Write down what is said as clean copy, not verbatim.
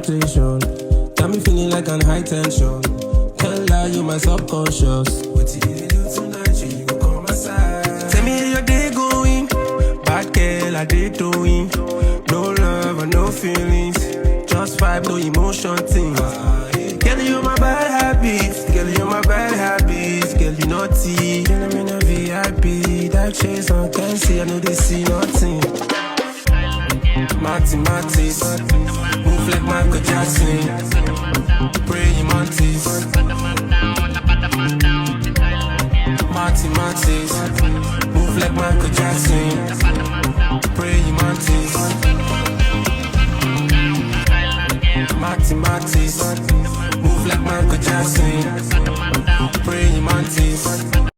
attention. Got me feeling like I'm high tension. Can't lie, you my subconscious. What you gonna do tonight? You go come my side. Tell me how your day going. Bad girl, I did doing. No love and no feelings. Just vibe, no emotion things. Girl, you my bad habits. Girl, you my bad habits. Girl, you naughty. Girl, I'm in a VIP. That chase on can't see, I know they see nothing. Mathematics, move like Michael Jackson. Praying mantis. Mathematics, move like Michael Jackson. Praying mantis. Mathematics, move like Michael Jackson. Praying mantis.